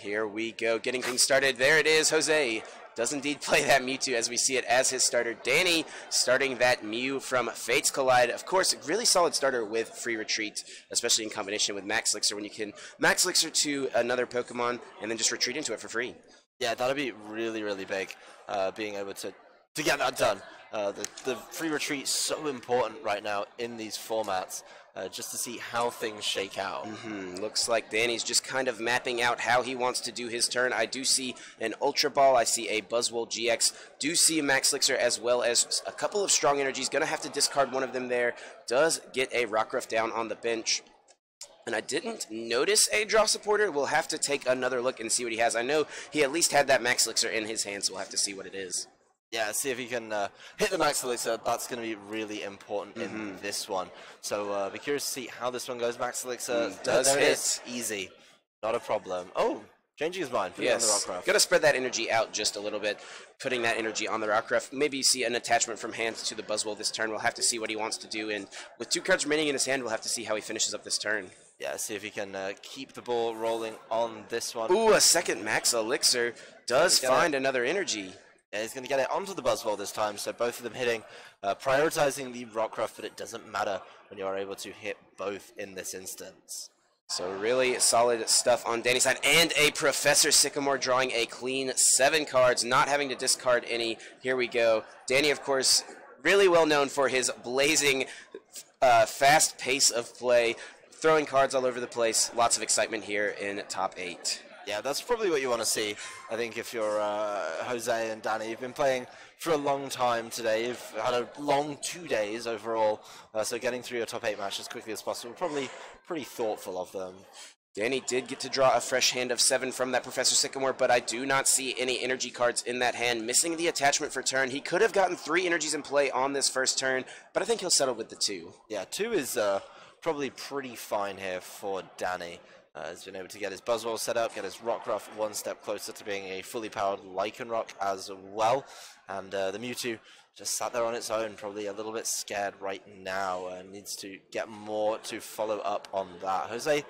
Here we go, getting things started. There it is, Jose does indeed play that Mewtwo as we see it as his starter. Danny starting that Mew from Fates Collide. Of course, really solid starter with Free Retreat, especially in combination with Max Elixir, when you can Max Elixir to another Pokemon and then just retreat into it for free. Yeah, that'd be really, really big, being able to get that done. The Free Retreat is so important right now in these formats, just to see how things shake out. Looks like Danny's just kind of mapping out how he wants to do his turn. I do see an Ultra Ball, I see a Buzzwole GX, do see a Max Elixir as well as a couple of Strong Energies. Gonna have to discard one of them there. Does get a Rockruff down on the bench. And I didn't notice a draw supporter. We'll have to take another look and see what he has. I know he at least had that Max Elixir in his hand, so we'll have to see what it is. Yeah, see if he can hit the Max Elixir. That's going to be really important in this one. So be curious to see how this one goes. Max Elixir does there hit. It is. Easy. Not a problem. Oh, changing his mind. Putting it on the Rockruff. Gonna spread that energy out just a little bit. Putting that energy on the Rockruff. Maybe see an attachment from hand to the Buzzwole this turn. We'll have to see what he wants to do. And with 2 cards remaining in his hand, we'll have to see how he finishes up this turn. Yeah, see if he can keep the ball rolling on this one. Ooh, a second Max Elixir. Does find another energy. Yeah, he's going to get it onto the Buzzwole this time, so both of them hitting, prioritizing the Rockruff, but it doesn't matter when you are able to hit both in this instance. So really solid stuff on Danny's side, and a Professor Sycamore drawing a clean 7 cards, not having to discard any. Here we go. Danny, of course, really well known for his blazing, fast pace of play, throwing cards all over the place. Lots of excitement here in top 8. Yeah, that's probably what you want to see. I think if you're Jose and Danny, you've been playing for a long time today. You've had a long 2 days overall, so getting through your top 8 match as quickly as possible, probably pretty thoughtful of them. Danny did get to draw a fresh hand of 7 from that Professor Sycamore, but I do not see any energy cards in that hand. Missing the attachment for turn. He could have gotten 3 energies in play on this first turn, but I think he'll settle with the 2. Yeah, 2 is probably pretty fine here for Danny. Has been able to get his Buzzwole set up, get his Rockruff one step closer to being a fully powered Lycanroc as well. And the Mewtwo just sat there on its own, probably a little bit scared right now, and needs to get more to follow up on that. Jose,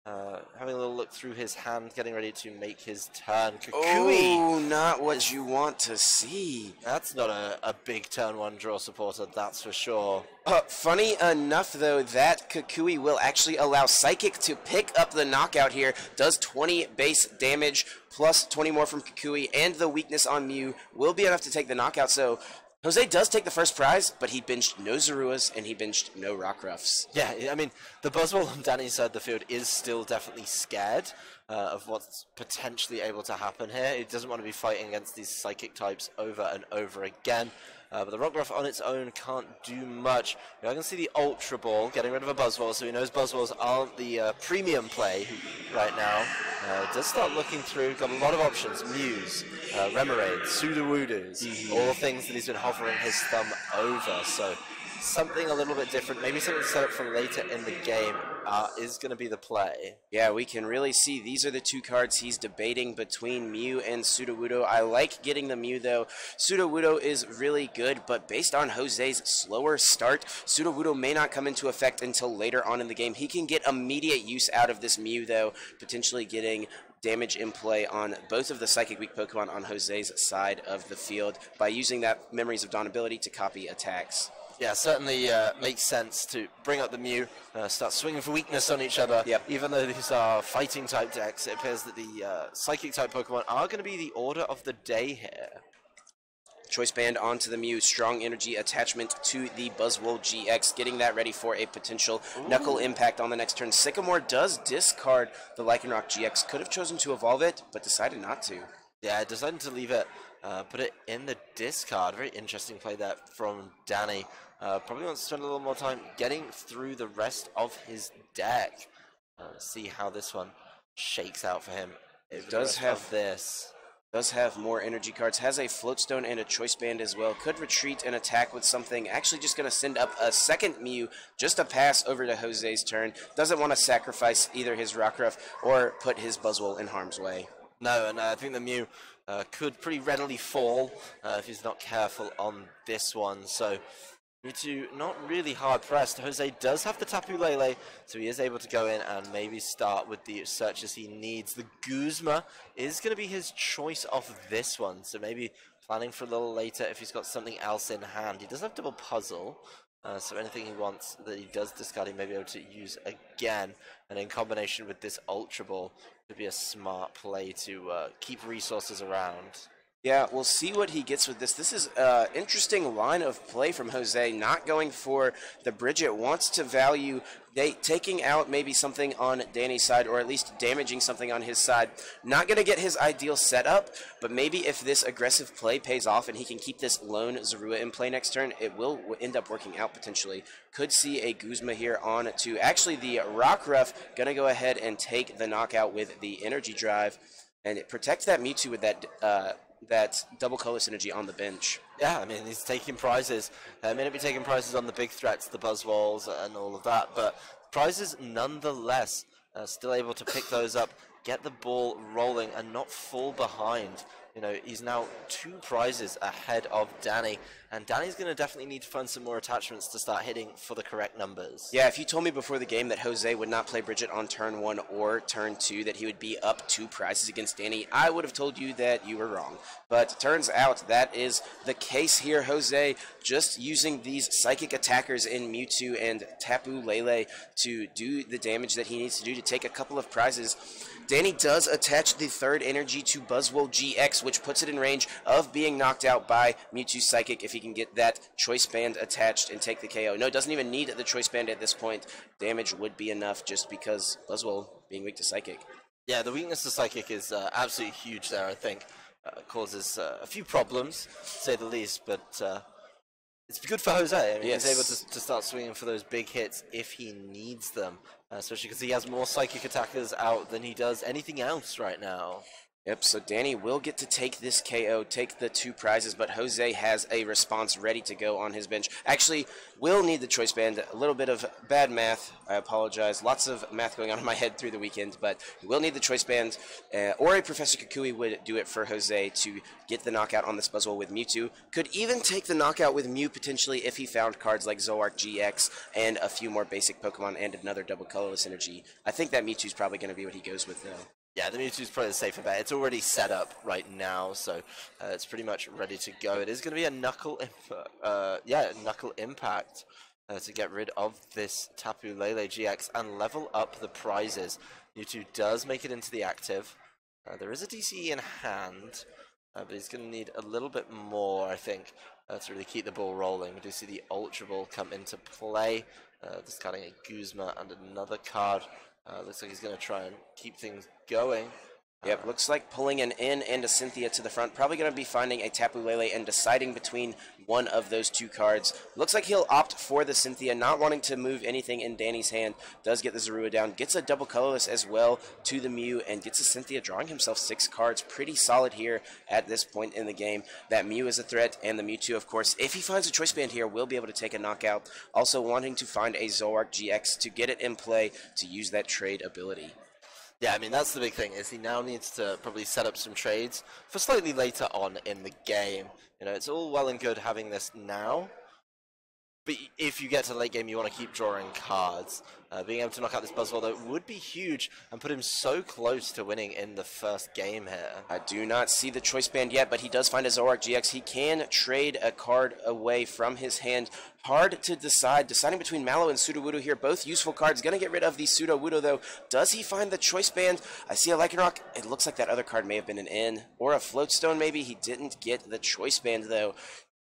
having a little look through his hand, getting ready to make his turn. Kukui! Oh, not what you want to see. That's not a big turn 1 draw supporter, that's for sure. Funny enough, though, that Kukui will actually allow Psychic to pick up the knockout here. Does 20 base damage, plus 20 more from Kukui, and the weakness on Mew will be enough to take the knockout. So Jose does take the first prize, but he benched no Zaruas and he benched no Rockruffs. Yeah, I mean, the Buzzwole on Danny's side of the field is still definitely scared of what's potentially able to happen here. He doesn't want to be fighting against these Psychic types over and over again. But the Rockruff on its own can't do much. I can see the Ultra Ball getting rid of a Buzzwole, so he knows Buzzwoles aren't the premium play right now. Does start looking through, got a lot of options. Mews, Remoraid, Sudowoodoos, all things that he's been hovering his thumb over. So something a little bit different, maybe something set up for later in the game is going to be the play. Yeah, we can really see these are the 2 cards he's debating between Mew and Sudowoodo. I like getting the Mew, though. Sudowoodo is really good, but based on Jose's slower start, Sudowoodo may not come into effect until later on in the game. He can get immediate use out of this Mew, though, potentially getting damage in play on both of the Psychic Weak Pokemon on Jose's side of the field by using that Memories of Dawn ability to copy attacks. Yeah, certainly makes sense to bring up the Mew, start swinging for weakness on each other. Yep. Even though these are fighting type decks, it appears that the Psychic type Pokemon are going to be the order of the day here. Choice Band onto the Mew, strong energy attachment to the Buzzwole GX, getting that ready for a potential Knuckle impact on the next turn. Sycamore does discard the Lycanroc GX, could have chosen to evolve it, but decided not to. Yeah, decided to leave it, put it in the discard. Very interesting play there from Danny. Probably wants to spend a little more time getting through the rest of his deck. See how this one shakes out for him. It does have more energy cards, has a Floatstone and a Choice Band as well. Could retreat and attack with something. Actually just going to send up a second Mew, just a pass over to Jose's turn. Doesn't want to sacrifice either his Rockruff or put his Buzzwole in harm's way. No, and I think the Mew could pretty readily fall if he's not careful on this one. So Mewtwo not really hard pressed. Jose does have the Tapu Lele, so he is able to go in and maybe start with the searches he needs. The Guzma is going to be his choice off this one, so maybe planning for a little later if he's got something else in hand. He does have double puzzle, so anything he wants that he does discard he may be able to use again, and in combination with this Ultra Ball could be a smart play to keep resources around. Yeah, we'll see what he gets with this. This is an interesting line of play from Jose, not going for the Bridget, wants to value taking out maybe something on Danny's side, or at least damaging something on his side. Not going to get his ideal setup, but maybe if this aggressive play pays off and he can keep this lone Zorua in play next turn, it will end up working out potentially. Could see a Guzma here on to actually the Rockruff, going to go ahead and take the knockout with the Energy Drive, and it protects that Mewtwo with that double color synergy on the bench. Yeah, I mean, he's taking prizes. May not be taking prizes on the big threats, the Buzzwalls and all of that, but prizes nonetheless. Still able to pick those up, get the ball rolling, and not fall behind. You know, he's now 2 prizes ahead of Danny, and Danny's going to definitely need to find some more attachments to start hitting for the correct numbers. Yeah, if you told me before the game that Jose would not play Bridget on turn 1 or turn 2, that he would be up 2 prizes against Danny, I would have told you that you were wrong. But turns out that is the case here. Jose just using these psychic attackers in Mewtwo and Tapu Lele to do the damage that he needs to do to take a couple of prizes. Danny does attach the third energy to Buzzwole GX, which puts it in range of being knocked out by Mewtwo Psychic if he can get that Choice Band attached and take the KO. No, it doesn't even need the Choice Band at this point. Damage would be enough just because Buzzwole being weak to Psychic. Yeah, the weakness to Psychic is absolutely huge there, I think. Causes a few problems, to say the least, but it's good for Jose. I mean, yes. He's able to start swinging for those big hits if he needs them, especially because he has more Psychic attackers out than he does anything else right now. Yep, so Danny will get to take this KO, take the 2 prizes, but Jose has a response ready to go on his bench. Actually, will need the Choice Band. A little bit of bad math. I apologize. Lots of math going on in my head through the weekend, but he will need the Choice Band, or a Professor Kukui would do it for Jose to get the knockout on this Buzzwole with Mewtwo. Could even take the knockout with Mew potentially if he found cards like Zoroark GX and a few more basic Pokemon and another double colorless energy. I think that Mewtwo's probably going to be what he goes with, though. Yeah, the Mewtwo's probably the safer bet. It's already set up right now, so it's pretty much ready to go. It is going to be a Knuckle Impact to get rid of this Tapu Lele GX and level up the prizes. Mewtwo does make it into the active. There is a DCE in hand, but he's going to need a little bit more, I think, to really keep the ball rolling. We do see the Ultra Ball come into play, discarding a Guzma and another card. Looks like he's going to try and keep things going. Yep, looks like pulling an in and a Cynthia to the front. Probably going to be finding a Tapu Lele and deciding between one of those 2 cards. Looks like he'll opt for the Cynthia, not wanting to move anything in Danny's hand. Does get the Zorua down. Gets a double colorless as well to the Mew and gets a Cynthia, drawing himself 6 cards. Pretty solid here at this point in the game. That Mew is a threat, and the Mewtwo, of course, if he finds a Choice Band here, will be able to take a knockout. Also wanting to find a Zoroark GX to get it in play to use that trade ability. Yeah, I mean, that's the big thing, is he now needs to probably set up some trades for slightly later on in the game. You know, it's all well and good having this now, but if you get to the late game, you want to keep drawing cards. Being able to knock out this Buzzwole, though, would be huge and put him so close to winning in the first game here. I do not see the Choice Band yet, but he does find a Zoroark GX. He can trade a card away from his hand. Hard to decide. Deciding between Mallow and Sudowoodo here. Both useful cards. Going to get rid of the Sudowoodo, though. Does he find the Choice Band? I see a Lycanroc. It looks like that other card may have been an in. Or a Floatstone, maybe. He didn't get the Choice Band, though.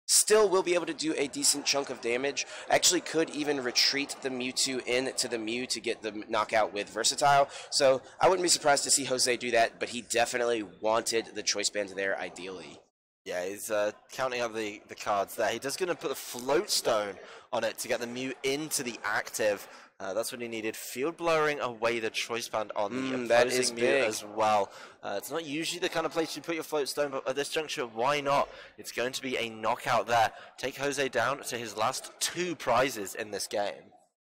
Still will be able to do a decent chunk of damage. Actually could even retreat the Mewtwo into the Mew to get the knockout with Versatile. So I wouldn't be surprised to see Jose do that, but he definitely wanted the Choice Band there ideally. Yeah, he's counting up the cards there. He does going to put a Floatstone on it to get the Mew into the active. That's what he needed. Field blowing away the Choice Band on the opposing Mew as well. It's not usually the kind of place you put your Floatstone, but at this juncture, why not? It's going to be a knockout there. Take Jose down to his last 2 prizes in this game.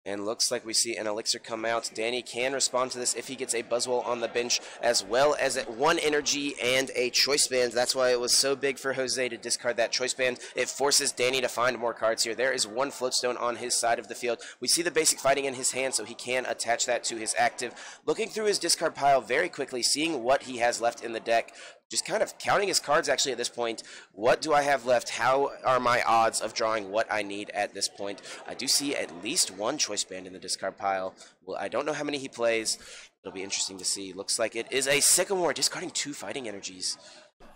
And looks like we see an elixir come out. Danny can respond to this if he gets a Buzzwole on the bench, as well as one energy and a choice band. That's why it was so big for Jose to discard that choice band. It forces Danny to find more cards here. There is one floatstone on his side of the field. We see the basic fighting in his hand, so he can attach that to his active. Looking through his discard pile very quickly, seeing what he has left in the deck. Just kind of counting his cards actually at this point. What do I have left? How are my odds of drawing what I need at this point? I do see at least one choice band in the discard pile. Well, I don't know how many he plays. It'll be interesting to see. Looks like it is a Sycamore, discarding 2 fighting energies.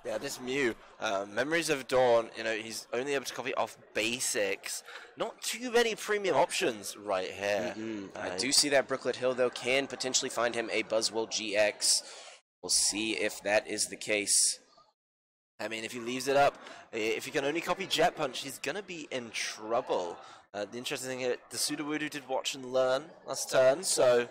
Yeah, this Mew, Memories of Dawn, you know, he's only able to copy off basics. Not too many premium options right here. I do see that Brooklet Hill, though, can potentially find him a Buzzwole GX. We'll see if that is the case. I mean, if he leaves it up, if he can only copy Jet Punch, he's going to be in trouble. The interesting thing here, the Sudowoodo did watch and learn last turn, so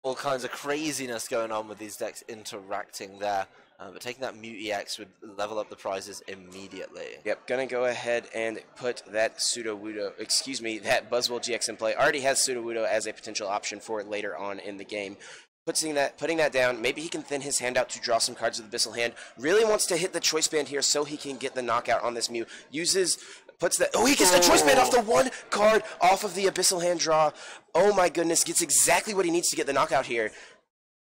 all kinds of craziness going on with these decks interacting there. But taking that Mew EX would level up the prizes immediately. Yep, gonna go ahead and put that Sudowoodo, excuse me, that Buzzwole GX in play. Already has Sudowoodo as a potential option for it later on in the game. Putting that down, maybe he can thin his hand out to draw some cards with the Abyssal Hand. Really wants to hit the Choice Band here so he can get the knockout on this Mew. Puts that, he gets the Choice Band off the one card off of the Abyssal Hand draw. Oh my goodness, gets exactly what he needs to get the knockout here.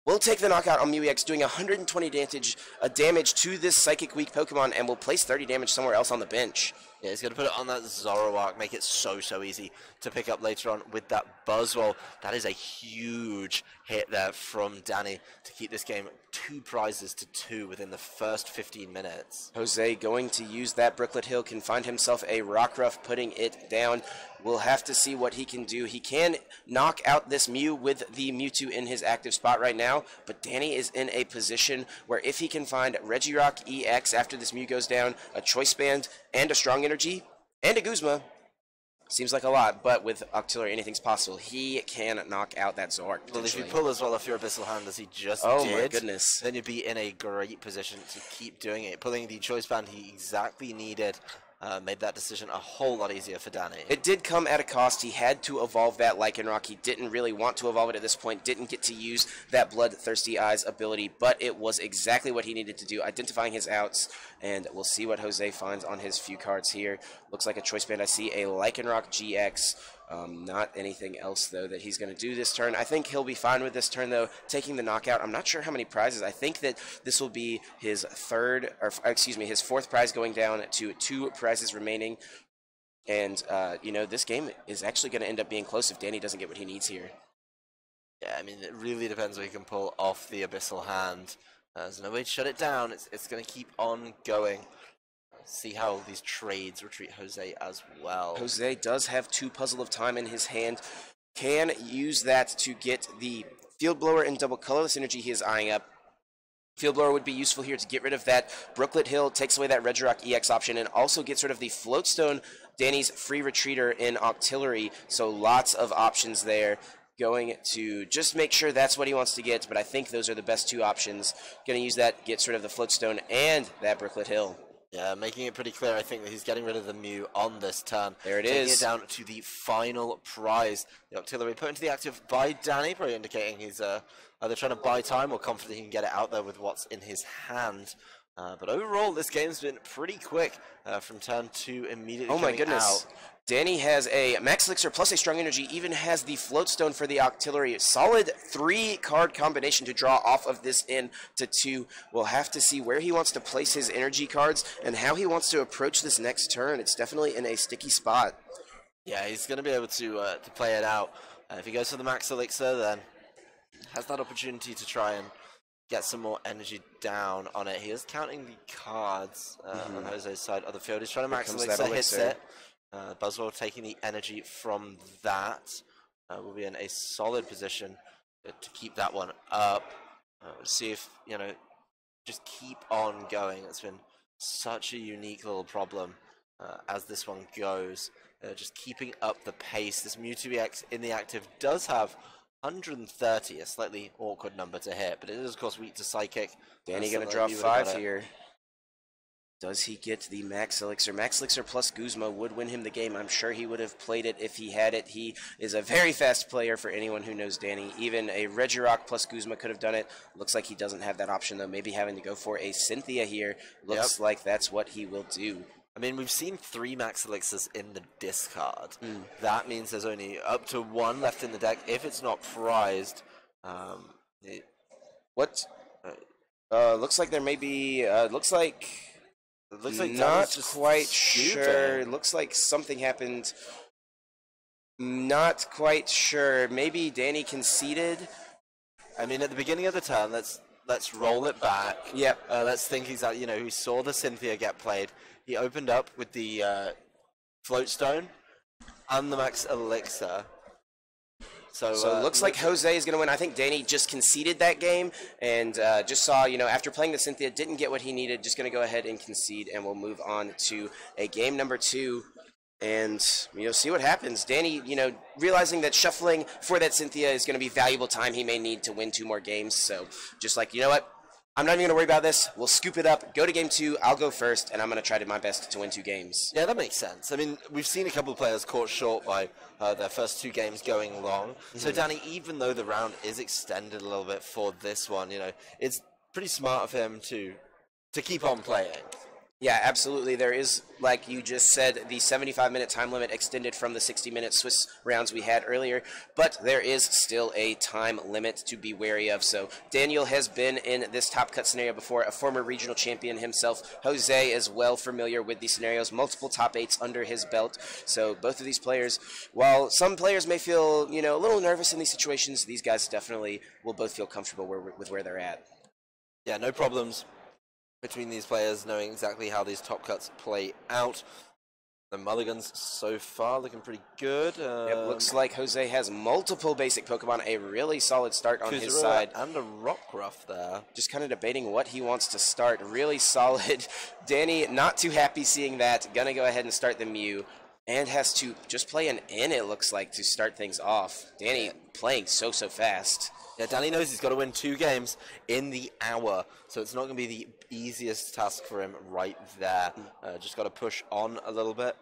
We'll take the knockout on Mew EX, doing 120 damage to this Psychic Weak Pokemon, and we'll place 30 damage somewhere else on the bench. Yeah, he's going to put it on that Zoroark, make it so easy to pick up later on with that Buzzwole. That is a huge hit there from Danny to keep this game 2 prizes to 2 within the first 15 minutes. Jose going to use that Brooklet Hill, can find himself a Rockruff, putting it down. We'll have to see what he can do. He can knock out this Mew with the Mewtwo in his active spot right now, but Danny is in a position where if he can find Regirock EX after this Mew goes down, a Choice Band, and a Strong Energy, and a Guzma, seems like a lot, but with Octillery, anything's possible. He can knock out that Zoroark. Well, if you pull as well off your Abyssal Hand as he just did, my goodness, then you'd be in a great position to keep doing it. Pulling the Choice Band he exactly needed made that decision a whole lot easier for Danny. It did come at a cost. He had to evolve that Lycanroc. He didn't really want to evolve it at this point, didn't get to use that Bloodthirsty Eyes ability, but it was exactly what he needed to do, identifying his outs, and we'll see what Jose finds on his few cards here. Looks like a Choice Band. I see a Lycanroc GX. Not anything else, though, that he's going to do this turn. I think he'll be fine with this turn, though, taking the knockout. I'm not sure how many prizes. I think that this will be his his 4th prize going down to 2 prizes remaining. And, you know, this game is actually going to end up being close if Danny doesn't get what he needs here. Yeah, I mean, it really depends what he can pull off the Abyssal Hand. There's no way to shut it down. It's going to keep on going. See how these trades retreat Jose as well. Jose does have 2 Puzzle of Time in his hand. Can use that to get the Field Blower and double colorless energy he is eyeing up. Field Blower would be useful here to get rid of that Brooklet Hill, takes away that Regirock EX option, and also gets rid of the Floatstone, Danny's free retreater in Octillery. So lots of options there. Going to just make sure that's what he wants to get, but I think those are the best 2 options. Going to use that, gets rid of the Floatstone and that Brooklet Hill. Yeah, making it pretty clear, I think, that he's getting rid of the Mew on this turn. There it is. Taking it down to the final prize. The Octillery put into the active by Danny, probably indicating he's either trying to buy time or confident he can get it out there with what's in his hand. But overall, this game's been pretty quick from turn 2 immediately. Oh my goodness. Out. Danny has a Max Elixir plus a Strong Energy, even has the Floatstone for the Octillery. Solid 3-card combination to draw off of this into 2. We'll have to see where he wants to place his energy cards and how he wants to approach this next turn. It's definitely in a sticky spot. Yeah, he's going to be able to play it out. If he goes for the Max Elixir, then has that opportunity to try and get some more energy down on it. He is counting the cards on Jose's side of the field. He's trying to Max Elixir, hits it. Buzzwole taking the energy from that will be in a solid position to keep that one up. See if, you know, just keep on going. It's been such a unique little problem as this one goes. Just keeping up the pace. This Mewtwo EX in the active does have 130, a slightly awkward number to hit, but it is, of course, weak to Psychic. Danny going to draw 5 here. Does he get the Max Elixir? Max Elixir plus Guzma would win him the game. I'm sure he would have played it if he had it. He is a very fast player for anyone who knows Danny. Even a Regirock plus Guzma could have done it. Looks like he doesn't have that option, though. Maybe having to go for a Cynthia here. Looks like that's what he will do. I mean, we've seen 3 Max Elixirs in the discard. That means there's only up to 1 left in the deck if it's not prized. Looks like there may be. Looks like not quite sure. Looks like something happened. Not quite sure. Maybe Danny conceded. I mean, at the beginning of the turn, let's roll it back. Yep. Let's think exactly. You know, he saw the Cynthia get played. He opened up with the Floatstone and the Max Elixir. So it looks like Jose is going to win. I think Danny just conceded that game and just saw, after playing the Cynthia, didn't get what he needed. Just going to go ahead and concede, and we'll move on to a game number 2 and, see what happens. Danny, realizing that shuffling for that Cynthia is going to be valuable time he may need to win 2 more games. So just like, you know what? I'm not even going to worry about this. We'll scoop it up, go to game 2, I'll go first, and I'm going to try my best to win 2 games. Yeah, that makes sense. I mean, we've seen a couple of players caught short by their first 2 games going long. So, Danny, even though the round is extended a little bit for this one, it's pretty smart of him to keep on playing. Yeah, absolutely. There is, like you just said, the 75-minute time limit extended from the 60-minute Swiss rounds we had earlier, but there is still a time limit to be wary of. So Daniel has been in this top cut scenario before, a former regional champion himself. Jose is well familiar with these scenarios, multiple top 8s under his belt. So both of these players, while some players may feel, a little nervous in these situations, these guys definitely will both feel comfortable with where they're at. Yeah, no problems between these players, knowing exactly how these top cuts play out. The mulligans so far looking pretty good. Looks like Jose has multiple basic Pokemon, a really solid start on his side. And a Rockruff there. Just kind of debating what he wants to start. Really solid. Danny, not too happy seeing that. Gonna go ahead and start the Mew. And has to just play an N, it looks like, to start things off. Danny playing so fast. Yeah, Danny knows he's got to win 2 games in the hour, so it's not going to be the easiest task for him right there. Just got to push on a little bit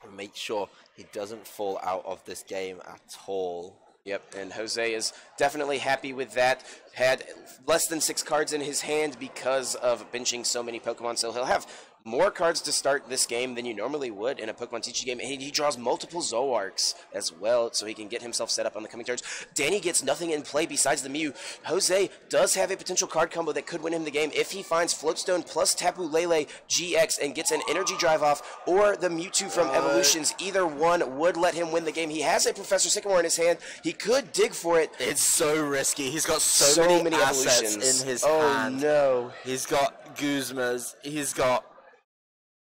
and make sure he doesn't fall out of this game at all. Yep, and Jose is definitely happy with that. Had less than 6 cards in his hand because of benching so many Pokemon, so he'll have more cards to start this game than you normally would in a Pokemon TCG game, and he draws multiple Zoroarks as well, so he can get himself set up on the coming turns. Danny gets nothing in play besides the Mew. Jose does have a potential card combo that could win him the game if he finds Floatstone plus Tapu Lele GX and gets an Energy Drive off, or the Mewtwo from Evolutions. Either one would let him win the game. He has a Professor Sycamore in his hand. He could dig for it. It's so risky. He's got so many assets in his hand. Oh, no. He's got Guzmas. He's got...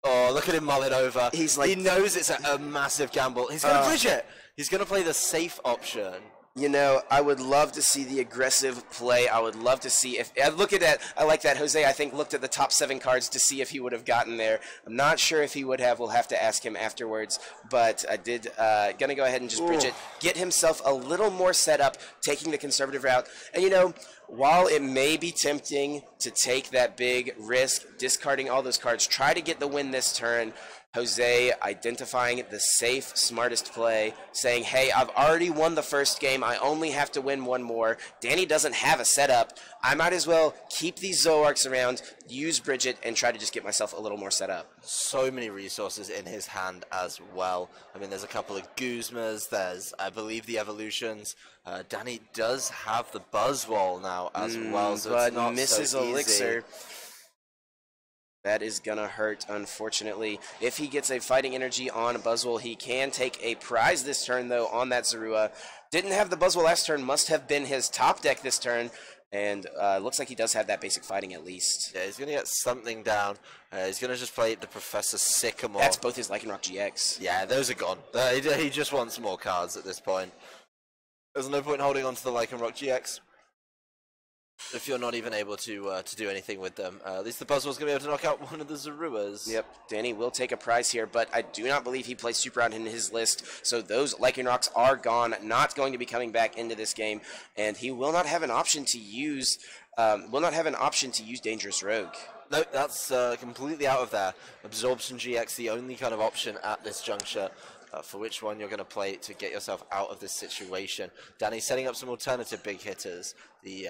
Oh, look at him mull it over. He knows it's a massive gamble. He's going to bridge it. He's going to play the safe option. I would love to see the aggressive play. I would love to see if... Look at that. I like that. Jose, I think, looked at the top 7 cards to see if he would have gotten there. I'm not sure if he would have. We'll have to ask him afterwards. But I did... going to go ahead and just bridge it. Get himself a little more set up, taking the conservative route. And, while it may be tempting to take that big risk, discarding all those cards, try to get the win this turn. Jose identifying the safe, smartest play, saying, hey, I've already won the first game. I only have to win 1 more. Danny doesn't have a setup. I might as well keep these Zoroarks around, use Bridget, and try to just get myself a little more set up. So many resources in his hand as well. I mean, there's a couple of Guzmas. There's, I believe, the Evolutions. Danny does have the Buzzwole now as well, so but it's not misses so Elixir. That is gonna hurt, unfortunately. If he gets a Fighting Energy on Buzzwole, he can take a prize this turn, though, on that Zorua. Didn't have the Buzzwole last turn, must have been his top deck this turn, and looks like he does have that basic fighting at least. Yeah, he's gonna get something down. He's gonna just play the Professor Sycamore. That's both his Lycanroc GX. Yeah, those are gone. He just wants more cards at this point. There's no point holding on to the Lycanroc GX if you're not even able to do anything with them. At least the Buzzwole's going to be able to knock out one of the Zoruas. Yep, Danny will take a prize here, but I do not believe he plays Super Round in his list, so those Lycanrocs are gone, not going to be coming back into this game, and he will not have an option to use Dangerous Rogue. No, that's completely out of there. Absorption GX, the only kind of option at this juncture for which one you're going to play to get yourself out of this situation. Danny's setting up some alternative big hitters. The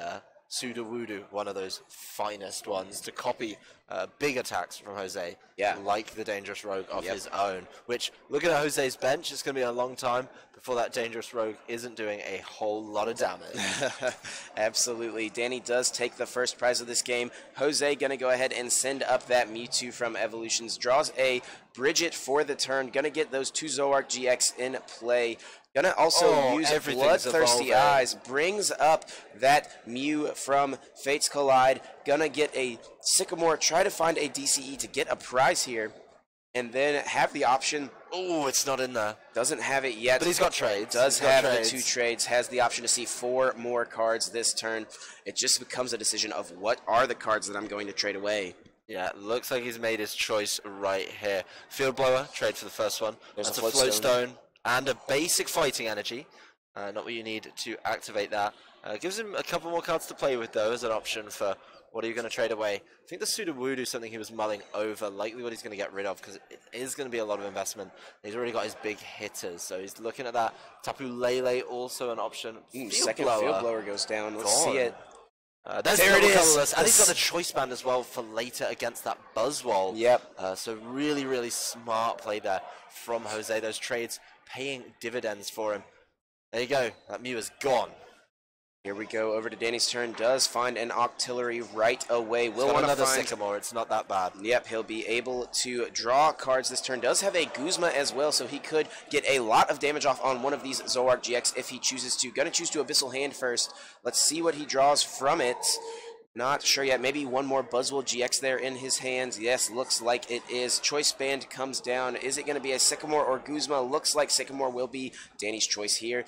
Sudowoodo, one of those finest ones, to copy big attacks from Jose, like the Dangerous Rogue of his own, which, looking at Jose's bench, it's going to be a long time before that Dangerous Rogue isn't doing a whole lot of damage. Absolutely. Danny does take the first prize of this game. Jose going to go ahead and send up that Mewtwo from Evolutions, draws a Bridget for the turn, going to get those 2 Zoroark GX in play. Gonna also use Bloodthirsty Eyes, brings up that Mew from Fates Collide. Gonna get a Sycamore, try to find a DCE to get a prize here, and then have the option. Oh, it's not in there. Doesn't have it yet. But he's got trades. Does have the 2 trades, has the option to see 4 more cards this turn. It just becomes a decision of what are the cards that I'm going to trade away. Yeah, looks like he's made his choice right here. Field Blower, trade for the first one. That's a Float Stone. And a basic fighting energy, not what you need to activate that. Gives him a couple more cards to play with, though, as an option for what are you going to trade away. I think the Sudowoodo is something he was mulling over, likely what he's going to get rid of, because it is going to be a lot of investment. He's already got his big hitters, so he's looking at that. Tapu Lele, also an option. Second Field Blower goes down. Let's see it. There it is. And he's got the Choice Band as well for later against that Buzzwole. Yep. So really, really smart play there from Jose. Those trades paying dividends for him. There you go. That Mew is gone. Here we go. Over to Danny's turn. Does find an Octillery right away. Will want another find Sycamore. It's not that bad. Yep, he'll be able to draw cards this turn. Does have a Guzma as well, so he could get a lot of damage off on one of these Zoroark GX if he chooses to. Gonna choose to Abyssal Hand first. Let's see what he draws from it. Not sure yet. Maybe one more Buzzwole GX there in his hands. Yes, looks like it is. Choice Band comes down. Is it going to be a Sycamore or Guzma? Looks like Sycamore will be Danny's choice here.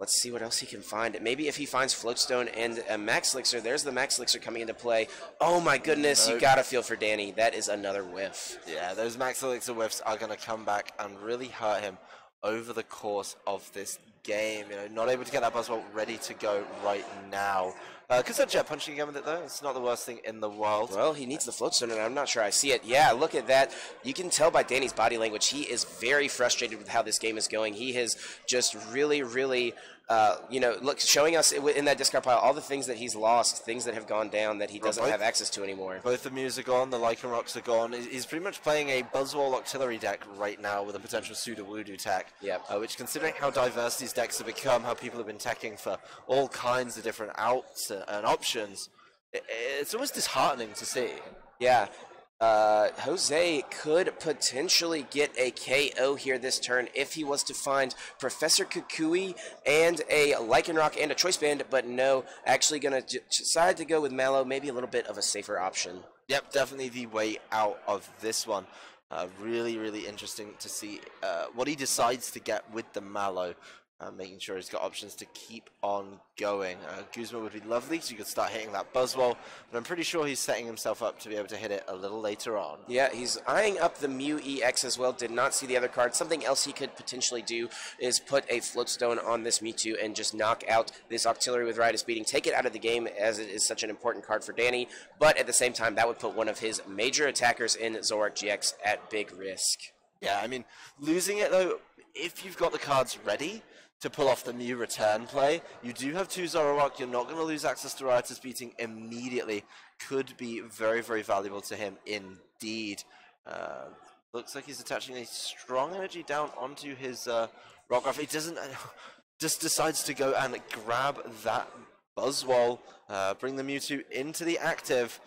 Let's see what else he can find. Maybe if he finds Floatstone and a Max Elixir. There's the Max Elixir coming into play. Oh my goodness, you gotta feel for Danny. That is another whiff. Yeah, those Max Elixir whiffs are going to come back and really hurt him over the course of this game. You know, not able to get that Buzzwole ready to go right now. Because that Jet Punching again with it, though, it's not the worst thing in the world. Well, he needs the Floatstone, and I'm not sure I see it. Yeah, look at that. You can tell by Danny's body language, he is very frustrated with how this game is going. He has just really, really, showing us in that discard pile all the things that he's lost, things that have gone down that he doesn't have access to anymore. Both the Mews are gone, the Lycanrocs are gone. He's pretty much playing a Buzzwole Octillery deck right now with a potential Sudowoodo tech. Yep. Which, considering how diverse these decks have become, how people have been teching for all kinds of different outs and options, it's almost disheartening to see. Yeah. Jose could potentially get a KO here this turn if he was to find Professor Kukui and a Lycanroc and a Choice Band, but no, actually going to decide to go with Mallow, maybe a little bit of a safer option. Yep, definitely the way out of this one. Really, really interesting to see what he decides to get with the Mallow. Making sure he's got options to keep on going. Guzma would be lovely, so you could start hitting that Buzzwole, but I'm pretty sure he's setting himself up to be able to hit it a little later on. Yeah, he's eyeing up the Mew EX as well. Did not see the other card. Something else he could potentially do is put a Floatstone on this Mewtwo and just knock out this Octillery with Riotous Beating. Take it out of the game as it is such an important card for Danny, but at the same time, that would put one of his major attackers in Zoroark GX at big risk. Yeah, I mean, losing it, though, if you've got the cards ready to pull off the Mew return play, you do have 2 Zoroark. You're not going to lose access to Riotous Beating immediately. Could be very, very valuable to him indeed. Looks like he's attaching a strong energy down onto his Rockruff. He doesn't, just decides to go and grab that Buzzwole, bring the Mewtwo into the active.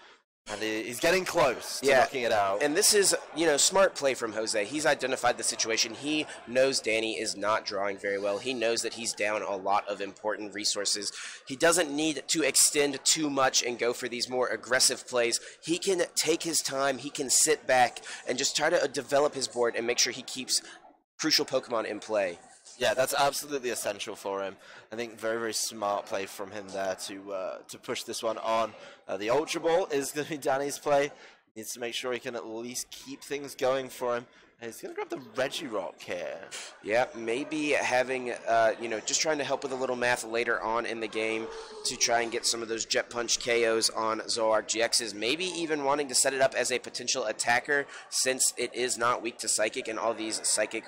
And he's getting close to knocking it out. And this is, smart play from Jose. He's identified the situation. He knows Danny is not drawing very well. He knows that he's down a lot of important resources. He doesn't need to extend too much and go for these more aggressive plays. He can take his time. He can sit back and just try to develop his board and make sure he keeps crucial Pokemon in play. Yeah, that's absolutely essential for him. I think very, very smart play from him there to push this one on. The Ultra Ball is going to be Danny's play. Needs to make sure he can at least keep things going for him. He's going to grab the Regirock here. Yeah, maybe having, just trying to help with a little math later on in the game to try and get some of those Jet Punch KOs on Zoroark GXs. Maybe even wanting to set it up as a potential attacker since it is not weak to Psychic, and all these Psychic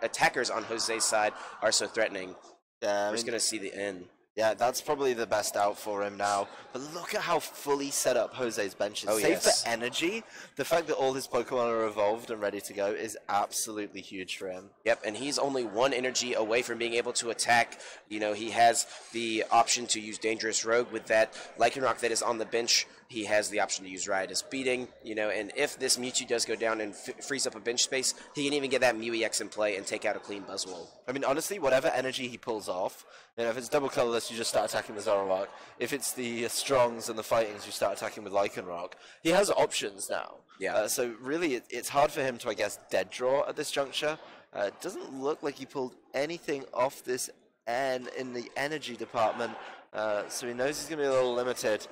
attackers on Jose's side are so threatening. Yeah, We're just going to see the end. Yeah, that's probably the best out for him now. But look at how fully set up Jose's bench is. Oh, Save yes. for energy, the fact that all his Pokemon are evolved and ready to go is absolutely huge for him. Yep, and he's only 1 energy away from being able to attack. He has the option to use Dangerous Rogue with that Lycanroc that is on the bench. He has the option to use Riotous Beating, and if this Mewtwo does go down and frees up a bench space, he can even get that Mew EX in play and take out a clean Buzzwole. I mean, honestly, whatever energy he pulls off, if it's double colorless, you just start attacking with Zoroark. If it's the Strongs and the Fightings, you start attacking with Lycanroc. He has options now. Yeah. So really, it's hard for him to, I guess, dead draw at this juncture. It doesn't look like he pulled anything off this N in the energy department, so he knows he's going to be a little limited.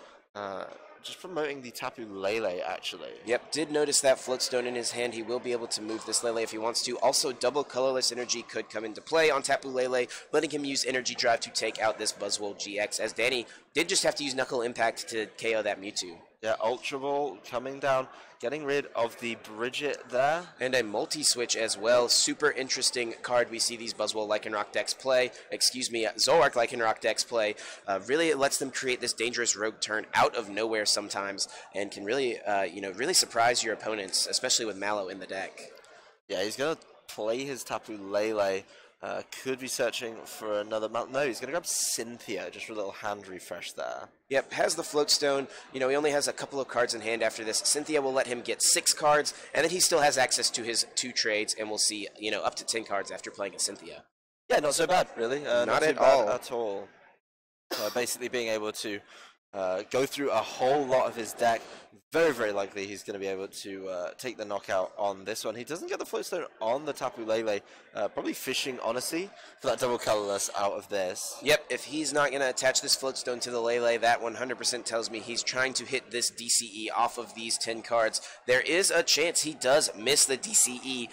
Just promoting the Tapu Lele, actually. Yep, did notice that Floatstone in his hand. He will be able to move this Lele if he wants to. Also, double colorless energy could come into play on Tapu Lele, letting him use Energy Drive to take out this Buzzwole GX, as Danny did just have to use Knuckle Impact to KO that Mewtwo. Yeah, Ultra Ball coming down, getting rid of the Bridget there. And a multi-switch as well. Super interesting card we see these Buzzwole Lycanroc decks play. Zoroark Lycanroc decks play. Really, it lets them create this dangerous rogue turn out of nowhere sometimes, and can really, really surprise your opponents, especially with Mallow in the deck. Yeah, he's going to play his Tapu Lele. Could be searching for another mount. No, he's going to grab Cynthia, just for a little hand refresh there. Yep, has the Floatstone. He only has a couple of cards in hand after this. Cynthia will let him get 6 cards, and then he still has access to his 2 trades, and we'll see, up to 10 cards after playing a Cynthia. Yeah, not so bad, really. Not too at bad all. At all. Basically being able to go through a whole lot of his deck. Very, very likely he's going to be able to take the knockout on this one. He doesn't get the Floatstone on the Tapu Lele. Probably fishing, honestly, for that double colorless out of this. Yep, if he's not going to attach this Floatstone to the Lele, that 100% tells me he's trying to hit this DCE off of these 10 cards. There is a chance he does miss the DCE.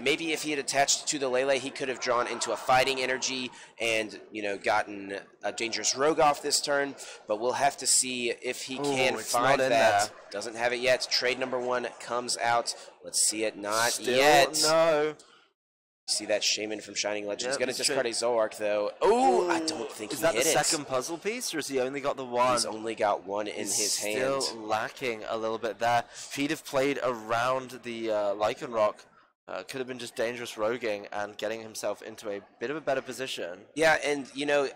Maybe if he had attached to the Lele, he could have drawn into a Fighting Energy and, gotten a Dangerous Rogue off this turn. But we'll have to see if he can find that. There. Doesn't have it yet. Trade number 1 comes out. Let's see it. Not Still yet. No. See that Shaman from Shining Legends. Yep, Going to discard a Zoroark, though. Oh, I don't think he hit it. Is that the second puzzle piece, or has he only got the one? He's only got one in his hand. Still lacking a little bit there. If he'd have played around the Lycanroc, could have been just dangerous roguing and getting himself into a bit of a better position. Yeah, and,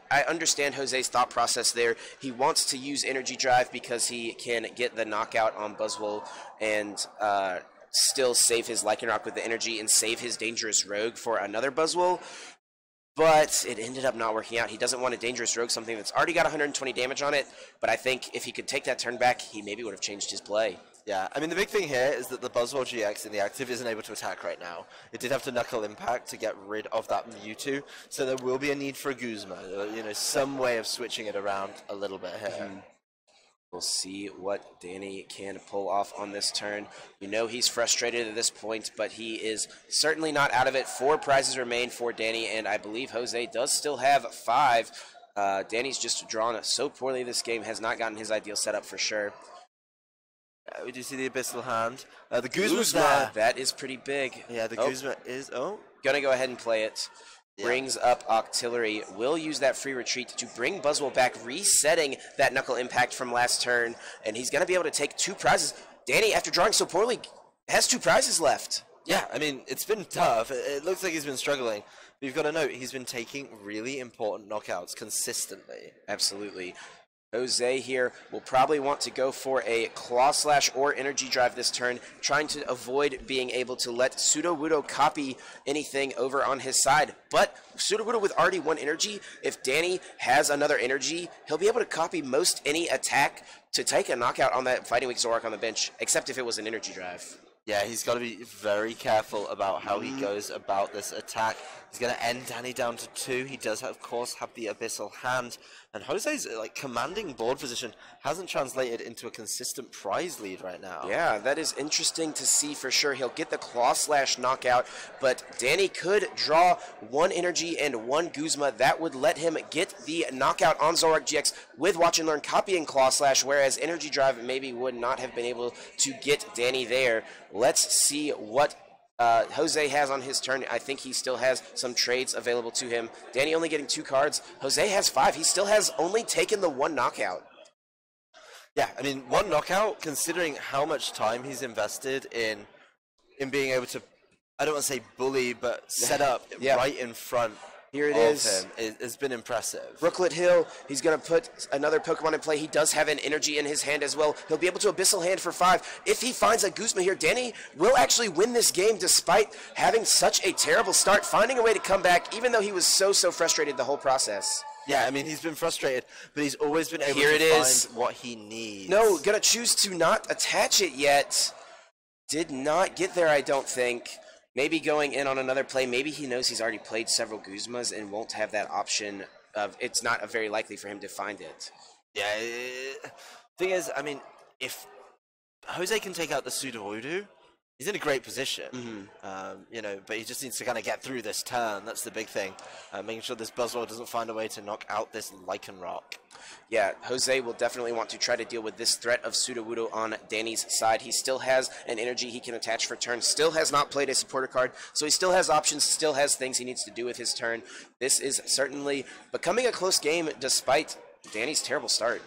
I understand Jose's thought process there. He wants to use Energy Drive because he can get the knockout on Buzzwole and still save his Lycanroc with the energy and save his Dangerous Rogue for another Buzzwole. But it ended up not working out. He doesn't want a Dangerous Rogue, something that's already got 120 damage on it. But I think if he could take that turn back, he maybe would have changed his play. Yeah, I mean, the big thing here is that the Buzzwole GX in the active isn't able to attack right now. It did have to Knuckle Impact to get rid of that Mewtwo, so there will be a need for a Guzma, some way of switching it around a little bit here. We'll see what Danny can pull off on this turn. He's frustrated at this point, but he is certainly not out of it. 4 prizes remain for Danny, and I believe Jose does still have 5. Danny's just drawn so poorly this game, has not gotten his ideal setup for sure. We do see the Abyssal Hand. The Guzma's Guzma, there. that is pretty big. Yeah, the Guzma is... Gonna go ahead and play it. Yeah. Brings up Octillery. Will use that free retreat to bring Buzzwole back, resetting that Knuckle Impact from last turn. And he's gonna be able to take 2 prizes. Danny, after drawing so poorly, has 2 prizes left. Yeah, I mean, it's been tough. It looks like he's been struggling. But you've got to note, he's been taking really important knockouts consistently. Absolutely. Jose here will probably want to go for a Claw Slash or Energy Drive this turn, trying to avoid being able to let Sudowoodo copy anything over on his side. But Sudowoodo with already 1 energy, if Danny has another energy, he'll be able to copy most any attack to take a knockout on that Fighting Weak Zoroark on the bench, except if it was an Energy Drive. Yeah, he's got to be very careful about how he goes about this attack. He's going to end Danny down to 2. He does, of course, have the Abyssal Hand. And Jose's like commanding board position hasn't translated into a consistent prize lead right now. Yeah, that is interesting to see for sure. He'll get the Claw Slash knockout, but Danny could draw 1 energy and 1 Guzma. That would let him get the knockout on Zoroark GX with Watch and Learn copying Claw Slash, whereas Energy Drive maybe would not have been able to get Danny there. Let's see what Jose has on his turn. I think he still has some trades available to him. Danny only getting 2 cards. Jose has 5. He still has only taken the 1 knockout. Yeah, I mean, 1 knockout, considering how much time he's invested in being able to, I don't want to say bully, but set up right in front. Here it is. It's been impressive. Brooklet Hill, he's going to put another Pokemon in play. He does have an energy in his hand as well. He'll be able to Abyssal Hand for 5. If he finds a Guzma here, Danny will actually win this game despite having such a terrible start, finding a way to come back, even though he was so frustrated the whole process. Yeah, I mean, he's been frustrated, but he's always been able to find what he needs. No, going to choose to not attach it yet. Did not get there, I don't think. Maybe going in on another play. Maybe he knows he's already played several Guzmas and won't have that option of it's not very likely for him to find it. Yeah, thing is, I mean, if Jose can take out the Sudowoodo, he's in a great position, you know, but he just needs to kind of get through this turn. That's the big thing, making sure this Buzzwole doesn't find a way to knock out this Lycanroc. Yeah, Jose will definitely want to try to deal with this threat of Sudowoodo on Danny's side. He still has an energy he can attach for turn, still has not played a supporter card, so he still has options, still has things he needs to do with his turn. This is certainly becoming a close game despite Danny's terrible start.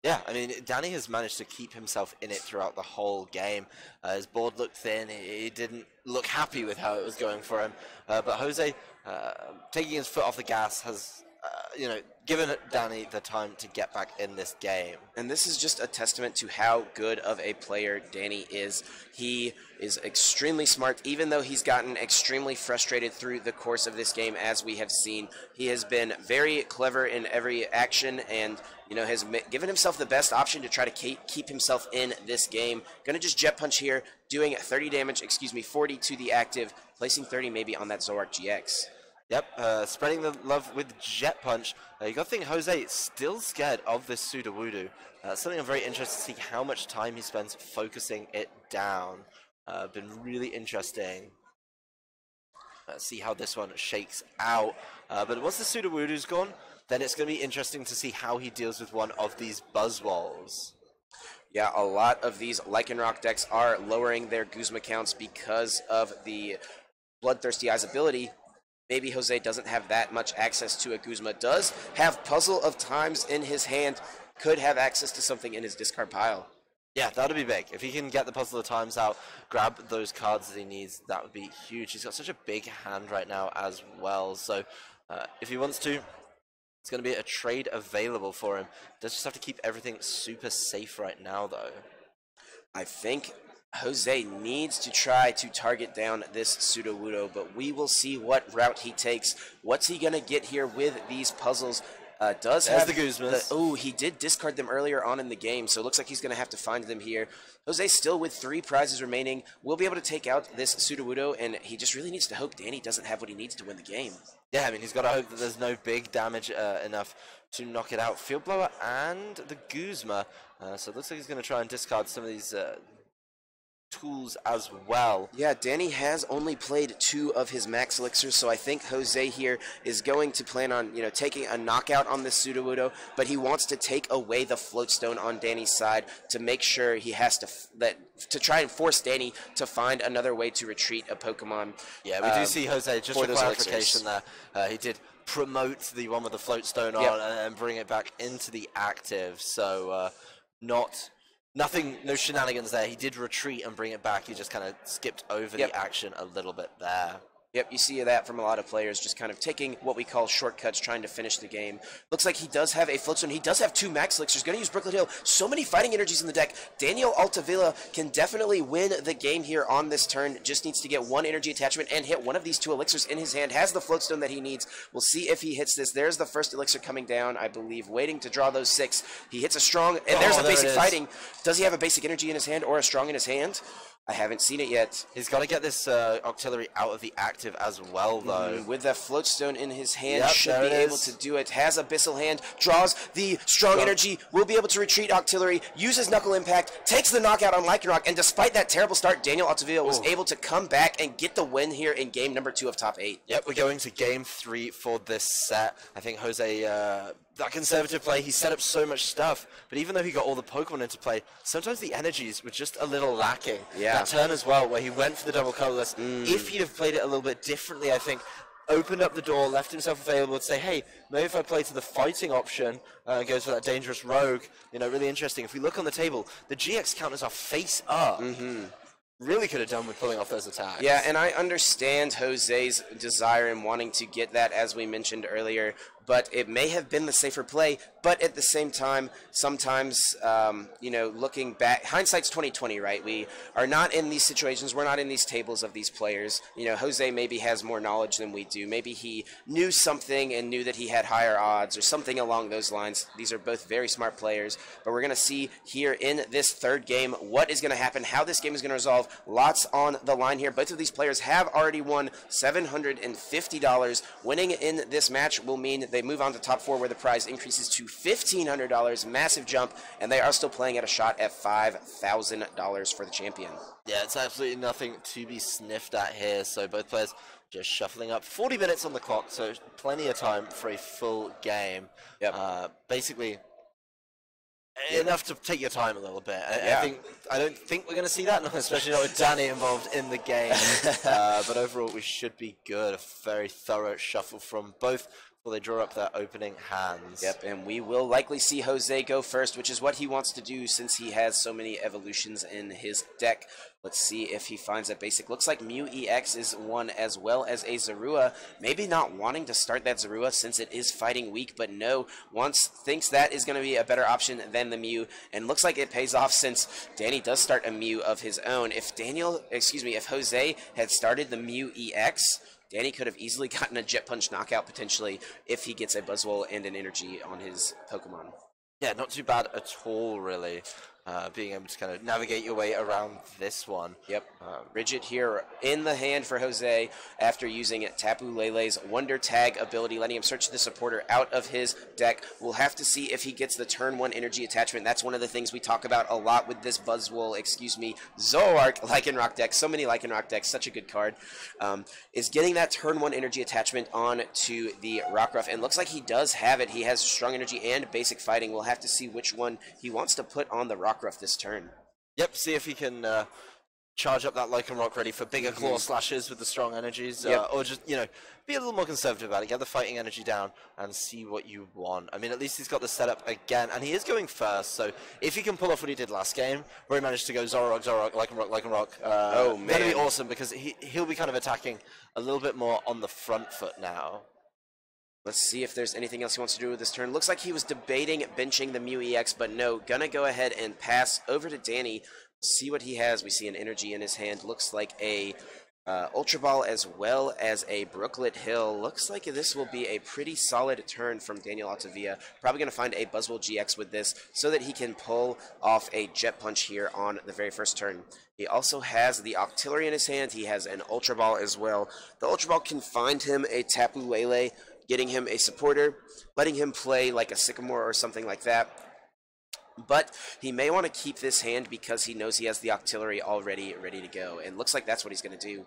Yeah, I mean, Danny has managed to keep himself in it throughout the whole game. His board looked thin. He didn't look happy with how it was going for him. But Jose, taking his foot off the gas, has, you know, given Danny the time to get back in this game. And this is just a testament to how good of a player Danny is. He is extremely smart, even though he's gotten extremely frustrated through the course of this game, as we have seen. He has been very clever in every action and, you know, has given himself the best option to try to keep himself in this game. Going to just Jet Punch here, doing 30 damage, 40 to the active, placing 30 maybe on that Zoroark GX. Yep, spreading the love with Jet Punch. You got to think Jose is still scared of this Sudowoodo. Something I'm very interested to see how much time he spends focusing it down. Been really interesting. See how this one shakes out. But once the Sudowoodo's gone, then it's going to be interesting to see how he deals with one of these Buzzwoles. Yeah, a lot of these Lycanroc decks are lowering their Guzma counts because of the Bloodthirsty Eyes ability. Maybe Jose doesn't have that much access to a Guzma. Does have Puzzle of Times in his hand. Could have access to something in his discard pile. Yeah, that would be big. If he can get the Puzzle of Times out, grab those cards that he needs, that would be huge. He's got such a big hand right now as well. So if he wants to, it's going to be a trade available for him. Does just have to keep everything super safe right now, though. I think Jose needs to try to target down this Sudowoodo, but we will see what route he takes. What's he going to get here with these puzzles? Does There's have the Guzmas. Oh, he did discard them earlier on in the game, so it looks like he's going to have to find them here. Jose still with 3 prizes remaining. Will be able to take out this Sudowoodo, and he just really needs to hope Danny doesn't have what he needs to win the game. Yeah, I mean, he's got to hope that there's no big damage enough to knock it out. Field Blower and the Guzma. So it looks like he's going to try and discard some of these tools as well. Yeah, Danny has only played 2 of his max elixirs, so I think Jose here is going to plan on, you know, taking a knockout on this Sudowoodo, but he wants to take away the Floatstone on Danny's side to make sure he has to try and force Danny to find another way to retreat a Pokemon. Yeah, we do see Jose, just for clarification there, he did promote the one with the Floatstone on and bring it back into the active, so Nothing, no shenanigans there. He did retreat and bring it back. He just kind of skipped over the action a little bit there. Yep, you see that from a lot of players, just kind of taking what we call shortcuts, trying to finish the game. Looks like he does have a Floatstone. He does have 2 Max Elixirs. Going to use Brooklet Hill. So many fighting energies in the deck. Daniel Altavila can definitely win the game here on this turn. Just needs to get 1 energy attachment and hit one of these 2 Elixirs in his hand. Has the Floatstone that he needs. We'll see if he hits this. There's the first Elixir coming down, I believe, waiting to draw those 6. He hits a strong, and there's a basic fighting. Does he have a basic energy in his hand or a strong in his hand? I haven't seen it yet. He's got to get this Octillery out of the active as well, though. With that floatstone in his hand, Yep, should be able to do it. Has Abyssal Hand, draws the strong energy, will be able to retreat Octillery, uses Knuckle Impact, takes the knockout on Lycanroc, and despite that terrible start, Daniel Altavila was able to come back and get the win here in game number 2 of top 8. Yep, we're going to game 3 for this set. I think Jose, that conservative play, he set up so much stuff, but even though he got all the Pokemon into play, sometimes the energies were just a little lacking. Yeah. That turn as well, where he went for the double colorless, if he'd have played it a little bit differently, I think, opened up the door, left himself available to say, hey, maybe if I play to the fighting option, goes for that dangerous rogue, you know, really interesting. If we look on the table, the GX counters are face up. Really could have done with pulling off those attacks. Yeah, and I understand Jose's desire in wanting to get that, as we mentioned earlier, but it may have been the safer play. But at the same time, sometimes, you know, looking back, hindsight's 20/20, right? We are not in these situations. We're not in these tables of these players. You know, Jose maybe has more knowledge than we do. Maybe he knew something and knew that he had higher odds or something along those lines. These are both very smart players. But we're going to see here in this third game what is going to happen, how this game is going to resolve. Lots on the line here. Both of these players have already won $750. Winning in this match will mean they move on to top 4, where the prize increases to $1,500, massive jump, and they are still playing at a shot at $5,000 for the champion. Yeah, it's absolutely nothing to be sniffed at here, so both players just shuffling up. 40 minutes on the clock, so plenty of time for a full game. Yep. Basically, enough to take your time a little bit. I don't think we're going to see that, especially not with Danny involved in the game. But overall, we should be good. A very thorough shuffle from both before they draw up their opening hands. Yep, and we will likely see Jose go first, which is what he wants to do since he has so many evolutions in his deck. Let's see if he finds that basic. Looks like Mew EX is one, as well as a Zorua. Maybe not wanting to start that Zorua since it is fighting weak, but no, thinks that is going to be a better option than the Mew, and looks like it pays off since Danny does start a Mew of his own. If Jose had started the Mew EX, Danny could have easily gotten a Jet Punch knockout potentially if he gets a Buzzwole and an energy on his Pokemon. Yeah, not too bad at all, really. Being able to kind of navigate your way around this one. Yep. Rigid here in the hand for Jose after using Tapu Lele's Wonder Tag ability, letting him search the supporter out of his deck. We'll have to see if he gets the turn 1 energy attachment. That's one of the things we talk about a lot with this Zoroark Lycanroc deck. So many Lycanroc decks, such a good card. Is getting that turn 1 energy attachment on to the Rockruff, and looks like he does have it. He has strong energy and basic fighting. We'll have to see which one he wants to put on the Rockruff this turn. Yep, see if he can charge up that Lycanroc ready for bigger claw slashes with the strong energies, or just, you know, be a little more conservative about it, get the fighting energy down, and see what you want. I mean, at least he's got the setup again, and he is going first, so if he can pull off what he did last game, where he managed to go Zoroark, Lycanroc, that'd be awesome, because he'll be kind of attacking a little bit more on the front foot now. Let's see if there's anything else he wants to do with this turn. Looks like he was debating benching the Mew EX, but no, gonna go ahead and pass over to Danny. See what he has. We see an energy in his hand. Looks like a Ultra Ball as well as a Brooklet Hill. Looks like this will be a pretty solid turn from Daniel Altavila. Probably going to find a Buzzwole GX with this so that he can pull off a Jet Punch here on the very first turn. He also has the Octillery in his hand. He has an Ultra Ball as well. The Ultra Ball can find him a Tapu Lele, getting him a supporter, letting him play like a Sycamore or something like that. But he may want to keep this hand because he knows he has the Octillery already ready to go. And looks like that's what he's going to do.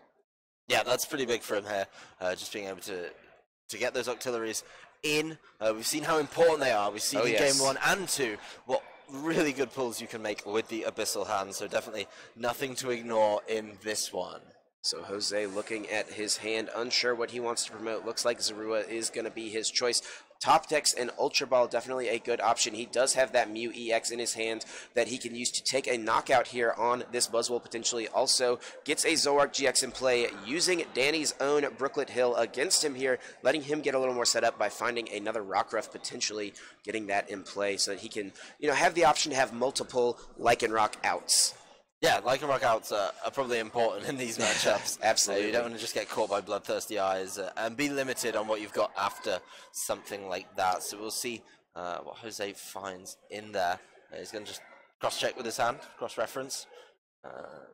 Yeah, that's pretty big for him here. Just being able to get those Octilleries in. We've seen how important they are. We've seen in game 1 and 2 what really good pulls you can make with the Abyssal Hand. So definitely nothing to ignore in this one. So Jose looking at his hand, unsure what he wants to promote. Looks like Zorua is going to be his choice. Top Decks and Ultra Ball, definitely a good option. He does have that Mew EX in his hand that he can use to take a knockout here on this Buzzwole potentially. Also gets a Zoroark GX in play, using Danny's own Brooklet Hill against him here, letting him get a little more set up by finding another Rockruff, potentially getting that in play so that he can, you know, have the option to have multiple Lycanroc outs. Yeah, Lycanroc outs are probably important in these matchups. Absolutely. You don't want to just get caught by bloodthirsty eyes and be limited on what you've got after something like that. So we'll see what Jose finds in there. He's going to just cross-check with his hand, cross-reference.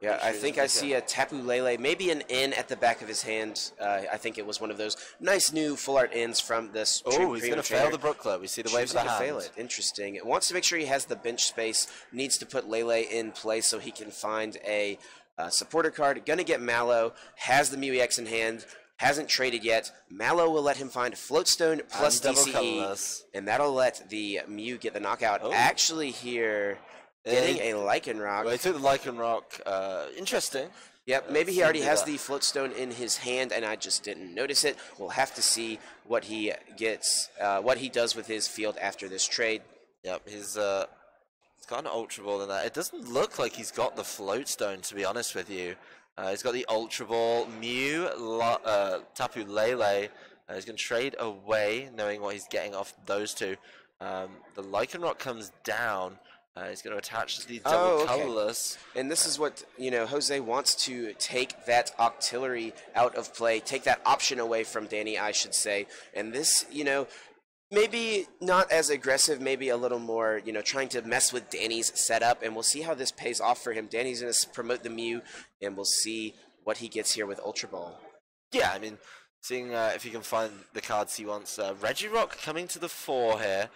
Yeah, I think I see a Tapu Lele, maybe an in at the back of his hand. I think it was one of those nice new full art ins from this. Oh, he's going to fail the Brooklet. We see the way for the hand. Fail it. Interesting. It wants to make sure he has the bench space. Needs to put Lele in play so he can find a supporter card. Gonna get Mallow. Has the Mew EX in hand. Hasn't traded yet. Mallow will let him find Floatstone plus DCE, and that'll let the Mew get the knockout. Oh. Actually, here. Getting a Lycanroc. Well, he took the Lycanroc. Interesting. Yep, maybe he already has the Floatstone in his hand, and I just didn't notice it. We'll have to see what he gets, what he does with his field after this trade. Yep, he's got an Ultra Ball in that. It doesn't look like he's got the Floatstone, to be honest with you. He's got the Ultra Ball. Mew, Tapu Lele. He's going to trade away, knowing what he's getting off those two. The Lycanroc comes down. He's going to attach the double colorless. And this is what, Jose wants to take that Octillery out of play, take that option away from Danny, I should say. And this, maybe not as aggressive, maybe a little more, trying to mess with Danny's setup. And we'll see how this pays off for him. Danny's going to promote the Mew, and we'll see what he gets here with Ultra Ball. Yeah, I mean, seeing if he can find the cards he wants. Regirock coming to the fore here.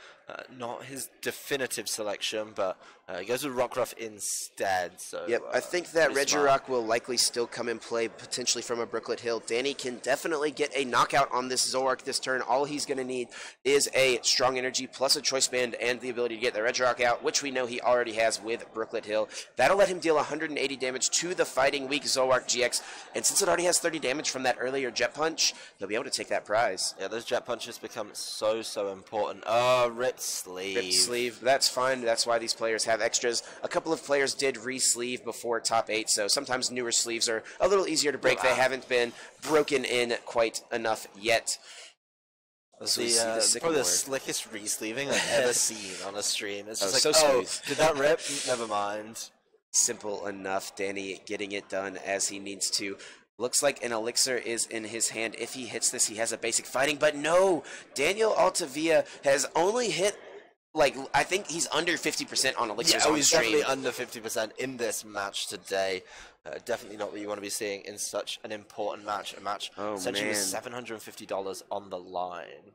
Not his definitive selection, but he goes with Rockruff instead. So yep, I think that Regirock will likely still come in play, potentially from a Brooklet Hill. Danny can definitely get a knockout on this Zoroark this turn. All he's going to need is a Strong Energy plus a Choice Band and the ability to get the Regirock out, which we know he already has with Brooklet Hill. That'll let him deal 180 damage to the Fighting Weak Zoroark GX, and since it already has 30 damage from that earlier Jet Punch, he'll be able to take that prize. Yeah, those Jet Punches become so important. Rip Sleeve. Rip Sleeve. That's fine. That's why these players have extras. A couple of players did re-sleeve before top 8, so sometimes newer sleeves are a little easier to break. They haven't been broken in quite enough yet. Probably the slickest re-sleeving I've ever seen on a stream. It's just so smooth. Did that rip? Never mind. Simple enough. Danny getting it done as he needs to. Looks like an Elixir is in his hand. If he hits this, he has a basic fighting. But no, Daniel Altavilla has only hit, I think he's under 50% on Elixirs on he's stream. Definitely under 50% in this match today. Definitely not what you want to be seeing in such an important match. A match essentially with $750 on the line.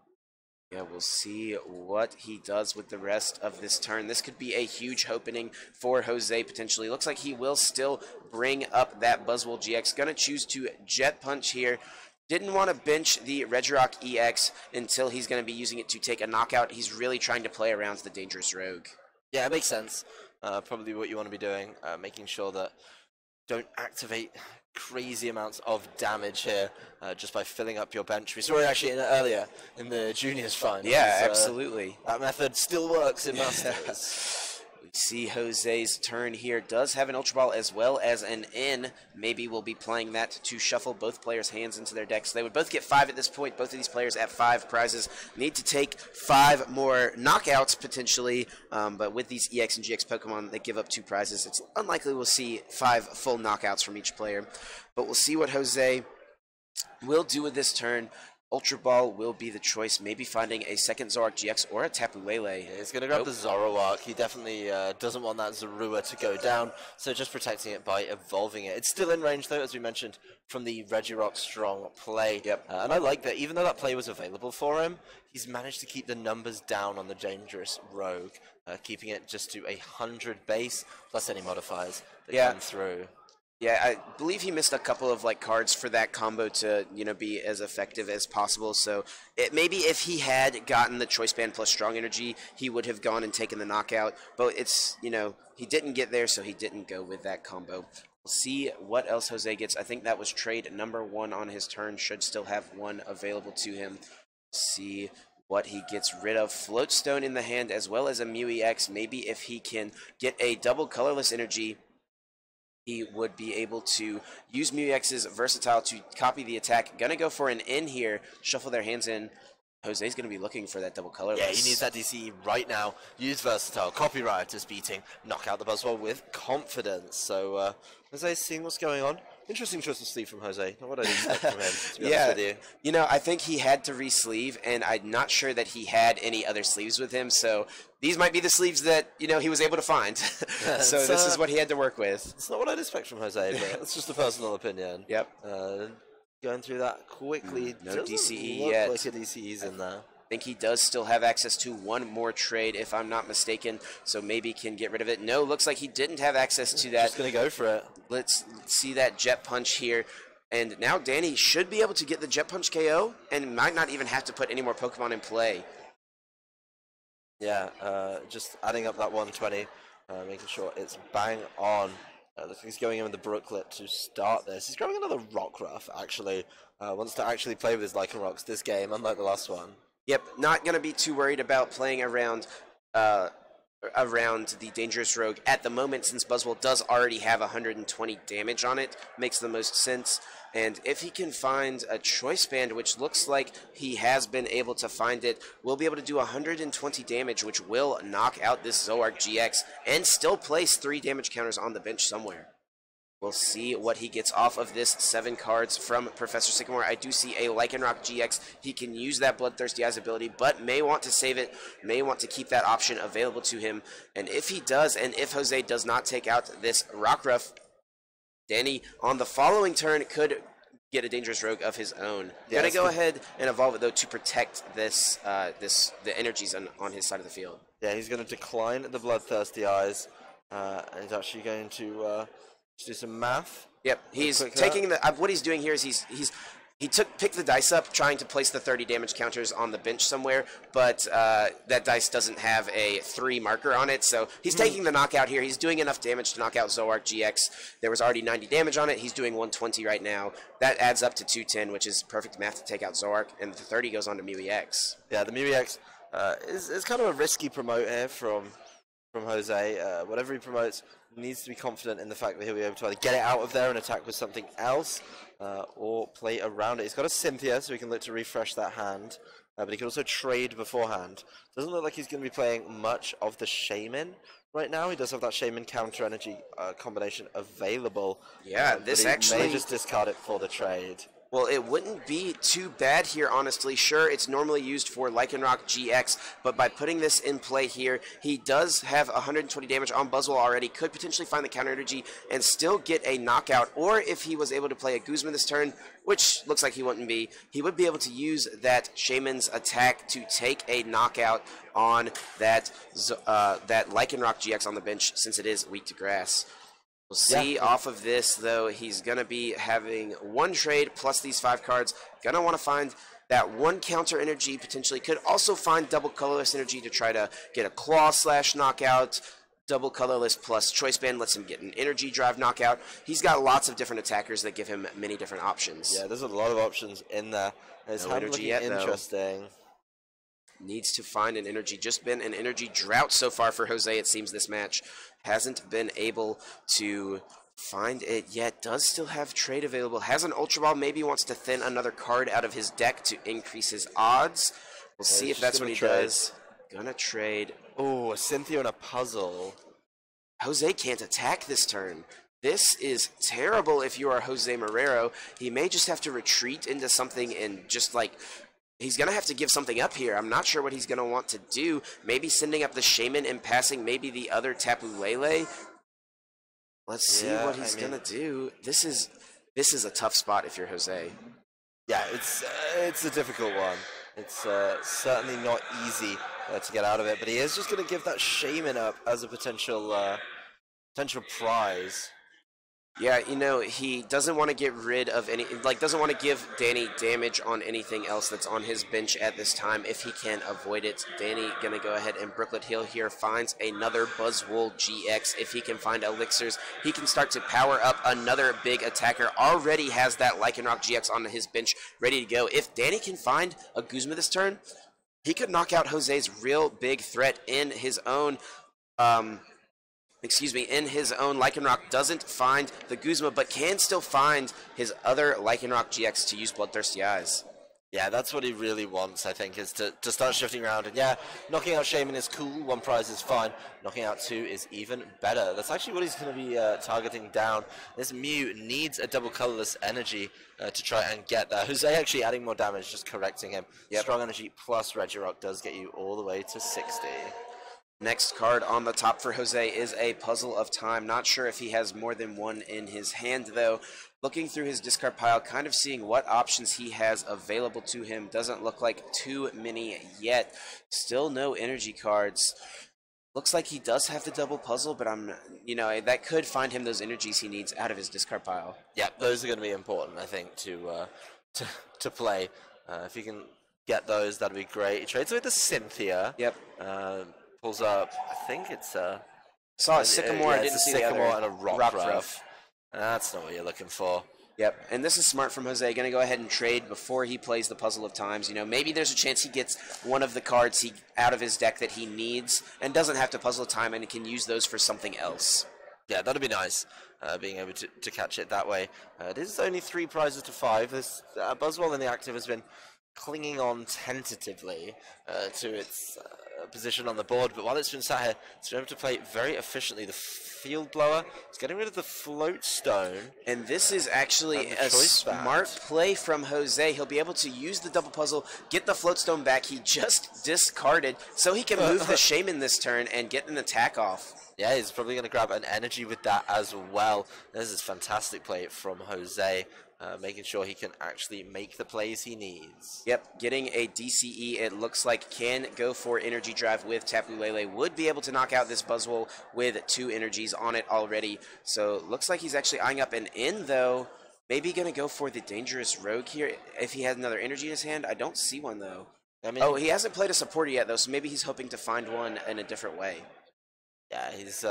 Yeah, we'll see what he does with the rest of this turn. This could be a huge opening for Jose, potentially. Looks like he will still bring up that Buzzwole GX. Gonna choose to Jet Punch here. Didn't want to bench the Regirock EX until he's going to be using it to take a knockout. He's really trying to play around the Dangerous Rogue. Yeah, it makes sense. Probably what you want to be doing, making sure that don't activate crazy amounts of damage here just by filling up your bench. We saw it actually earlier in the Juniors final. Yeah, absolutely. That method still works in Masters. We see Jose's turn here. Does have an Ultra Ball as well as an in. Maybe we'll be playing that to shuffle both players' hands into their decks. They would both get 5 at this point. Both of these players at 5 prizes. Need to take 5 more knockouts potentially. But with these EX and GX Pokemon, they give up 2 prizes. It's unlikely we'll see 5 full knockouts from each player. But we'll see what Jose will do with this turn. Ultra Ball will be the choice, maybe finding a second Zoroark GX or a Tapu Lele. Yeah, he's going to grab the Zoroark. He definitely doesn't want that Zorua to go down, so just protecting it by evolving it. It's still in range, though, as we mentioned, from the Regirock strong play. Yep. And I like that, even though that play was available for him, he's managed to keep the numbers down on the Dangerous Rogue, keeping it just to 100 base, plus any modifiers that come through. Yeah, I believe he missed a couple of cards for that combo to be as effective as possible. So maybe if he had gotten the Choice Band plus Strong Energy, he would have gone and taken the knockout. But it's he didn't get there, so he didn't go with that combo. We'll see what else Jose gets. I think that was trade number 1 on his turn. Should still have 1 available to him. See what he gets rid of. Floatstone in the hand as well as a Mew EX. Maybe if he can get a double colorless energy, he would be able to use Mew EX's Versatile to copy the attack. Gonna go for an in here, shuffle their hands in. Jose's gonna be looking for that double colorless. Yeah, he needs that DC right now. Use Versatile, copy Riotous beating, knock out the Buzzwole with confidence. So Jose's seeing what's going on. Interesting choice of sleeve from Jose. Not what I'd expect from him, to be Yeah, honest with you. you know, I think he had to re-sleeve, and I'm not sure that he had any other sleeves with him, so these might be the sleeves that, you know, he was able to find. So this is what he had to work with. It's not what I'd expect from Jose, but it's just a personal opinion. Yep. Going through that quickly. No Doesn't DCE look yet. like a DCE's in there. I think he does still have access to one more trade, if I'm not mistaken, so maybe can get rid of it. No, looks like he didn't have access to that. Just going to go for it. Let's see that Jet Punch here. And now Danny should be able to get the Jet Punch KO and might not even have to put any more Pokemon in play. Yeah, just adding up that 120, making sure it's bang on. Looks like he's going in with the Brooklet to start this. He's grabbing another Rockruff, actually. Wants to actually play with his Lycanrocs this game, unlike the last one. Yep, not going to be too worried about playing around the Dangerous Rogue at the moment, since Buzzwole does already have 120 damage on it. Makes the most sense. And if he can find a Choice Band, which looks like he has been able to find it, we'll be able to do 120 damage, which will knock out this Zoroark GX and still place 3 damage counters on the bench somewhere. We'll see what he gets off of this 7 cards from Professor Sycamore. I do see a Lycanroc GX. He can use that Bloodthirsty Eyes ability, but may want to save it, may want to keep that option available to him. And if he does, and if Jose does not take out this Rockruff, Danny, on the following turn, could get a Dangerous Rogue of his own. Yeah, Gonna go ahead and evolve it, though, to protect this, the energies on his side of the field. Yeah, he's going to decline the Bloodthirsty Eyes, and he's actually going to do some math. Yep, he's taking what he's doing here is he picked the dice up, trying to place the 30 damage counters on the bench somewhere, but that dice doesn't have a 3 marker on it, so he's taking the knockout here. He's doing enough damage to knock out Zoroark GX. There was already 90 damage on it. He's doing 120 right now. That adds up to 210, which is perfect math to take out Zoroark, and the 30 goes on to Mew EX. Yeah, the Mew EX is kind of a risky promote here from Jose. Whatever he promotes, needs to be confident in the fact that he'll be able to either get it out of there and attack with something else, or play around it. He's got a Cynthia, so he can look to refresh that hand, but he can also trade beforehand. Doesn't look like he's going to be playing much of the Shaman right now. He does have that Shaman counter energy combination available. Yeah, this actually may just discard it for the trade. Well, it wouldn't be too bad here, honestly. Sure, it's normally used for Lycanroc GX, but by putting this in play here, he does have 120 damage on Buzzwole already, could potentially find the counter energy and still get a knockout, or if he was able to play a Guzma this turn, which looks like he wouldn't be, he would be able to use that Shaman's attack to take a knockout on that Lycanroc GX on the bench, since it is weak to grass. We'll see off of this, though. He's going to be having 1 trade plus these 5 cards. Going to want to find that 1 counter energy, potentially. Could also find double colorless energy to try to get a claw / knockout. Double colorless plus Choice Band lets him get an energy drive knockout. He's got lots of different attackers that give him many different options. Yeah, there's a lot of options in there. It's no energy yet, interesting. Needs to find an energy. Just been an energy drought so far for Jose, it seems, this match. Hasn't been able to find it yet. Does still have trade available. Has an Ultra Ball. Maybe wants to thin another card out of his deck to increase his odds. We'll see if that's what he does. Gonna trade. Oh, a Cynthia and a puzzle. Jose can't attack this turn. This is terrible if you are Jose Marrero. He may just have to retreat into something and just like... He's going to have to give something up here. I'm not sure what he's going to want to do. Maybe sending up the Shaman and passing maybe the other Tapu Lele. Let's see what he's going to do. This is a tough spot if you're Jose. Yeah, it's a difficult one. It's certainly not easy to get out of it, but he is just going to give that Shaman up as a potential prize. Yeah, you know, he doesn't want to get rid of any, doesn't want to give Danny damage on anything else that's on his bench at this time if he can avoid it. Danny going to go ahead and Brooklet Hill here, finds another Buzzwole GX. If he can find elixirs, he can start to power up another big attacker. Already has that Lycanroc GX on his bench ready to go. If Danny can find a Guzma this turn, he could knock out Jose's real big threat in his own... in his own. Lycanroc doesn't find the Guzma, but can still find his other Lycanroc GX to use Bloodthirsty Eyes. Yeah, that's what he really wants, I think, is to start shifting around. And yeah, knocking out Shaman is cool, 1 prize is fine. Knocking out 2 is even better. That's actually what he's going to be targeting down. This Mew needs a double colorless energy to try and get there. Jose actually adding more damage, just correcting him. Yep. Strong energy plus Regirock does get you all the way to 60. Next card on the top for Jose is a Puzzle of Time. Not sure if he has more than one in his hand, though. Looking through his discard pile, kind of seeing what options he has available to him. Doesn't look like too many yet. Still no energy cards. Looks like he does have the double puzzle, but that could find him those energies he needs out of his discard pile. Yeah, those are going to be important, I think, to play. If you can get those, that'd be great. He trades away the Cynthia. Yep. Pulls up, I think it's saw a Sycamore, I didn't see the other. And a Rockruff. That's not what you're looking for. Yep, and this is smart from Jose. Going to go ahead and trade before he plays the Puzzle of Times. Maybe there's a chance he gets one of the cards out of his deck that he needs and doesn't have to Puzzle of Time and can use those for something else. Yeah, that'd be nice, being able to catch it that way. It is only 3 prizes to 5. This Buzzwole in the active has been clinging on tentatively to its position on the board, but while it's been sat here, it's been able to play very efficiently. The Field Blower is getting rid of the Float Stone. And this is actually a smart play from Jose. He'll be able to use the double puzzle, get the Float Stone back he just discarded, so he can move the Shaman this turn and get an attack off. Yeah, he's probably going to grab an energy with that as well. This is fantastic play from Jose. Making sure he can actually make the plays he needs. Yep, getting a DCE, it looks like can go for Energy Drive with Tapu Lele. Would be able to knock out this Buzzwole with 2 energies on it already. So looks like he's actually eyeing up an in, though. Maybe going to go for the Dangerous Rogue here if he has another energy in his hand. I don't see one, though. He hasn't played a supporter yet, though, so maybe he's hoping to find one in a different way. Yeah, he's...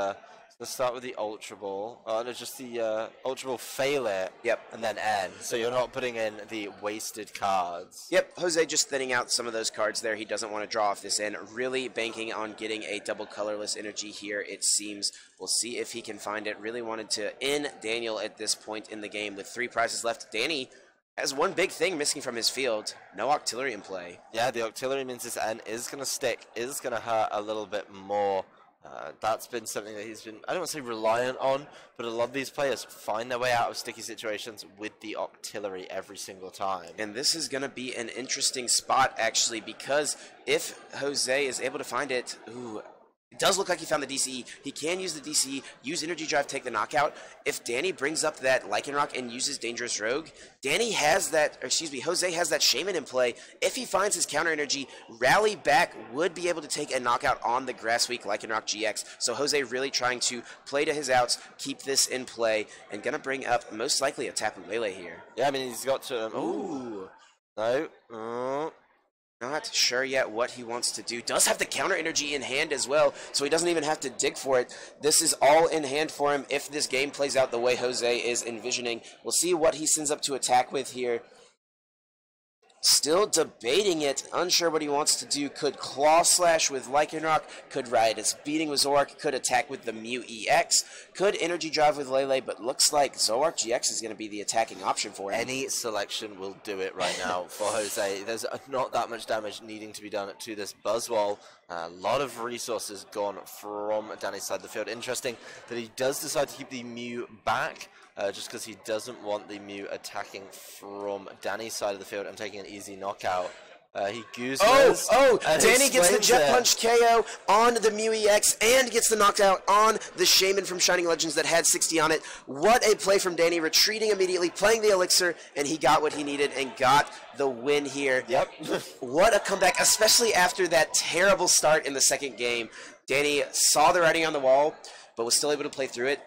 Let's start with the Ultra Ball. No, just the Ultra Ball, fail it, yep, and then end. So you're not putting in the wasted cards. Yep, Jose just thinning out some of those cards there. He doesn't want to draw off this end. Really banking on getting a double colorless energy here, it seems. We'll see if he can find it. Really wanted to end Daniel at this point in the game with 3 prizes left. Danny has one big thing missing from his field. No Octillery in play. Yeah, the Octillery means this end is going to stick, is going to hurt a little bit more. That's been something that he's been, I don't want to say reliant on, but a lot of these players find their way out of sticky situations with the Octillery every single time. And this is going to be an interesting spot, actually, because if Jose is able to find it, it does look like he found the DCE. He can use the DCE, use Energy Drive, take the knockout. If Danny brings up that Lycanroc and uses Dangerous Rogue, Jose has that Shaman in play. If he finds his counter energy, Rally Back would be able to take a knockout on the Grass Weak Lycanroc GX. So Jose really trying to play to his outs, keep this in play, and going to bring up most likely a Tapu Lele here. Yeah, I mean, he's got to... Ooh. No. Not sure yet what he wants to do. Does have the counter energy in hand as well, so he doesn't even have to dig for it. This is all in hand for him if this game plays out the way Jose is envisioning. We'll see what he sends up to attack with here. Still debating it, unsure what he wants to do. Could Claw Slash with Lycanroc, could ride its beating with Zoroark, could attack with the Mew EX, could Energy Drive with Lele, but looks like Zoroark GX is going to be the attacking option for him. Any selection will do it right now for Jose. There's not that much damage needing to be done to this Buzzwole. A lot of resources gone from Danny's side of the field. Interesting that he does decide to keep the Mew back. Just because he doesn't want the Mew attacking from Danny's side of the field and taking an easy knockout. He gooses. Danny gets the Jet Punch KO on the Mew EX and gets the knockout on the Shaman from Shining Legends that had 60 on it. What a play from Danny, retreating immediately, playing the Elixir, and he got what he needed and got the win here. Yep. What a comeback, especially after that terrible start in the second game. Danny saw the writing on the wall, but was still able to play through it.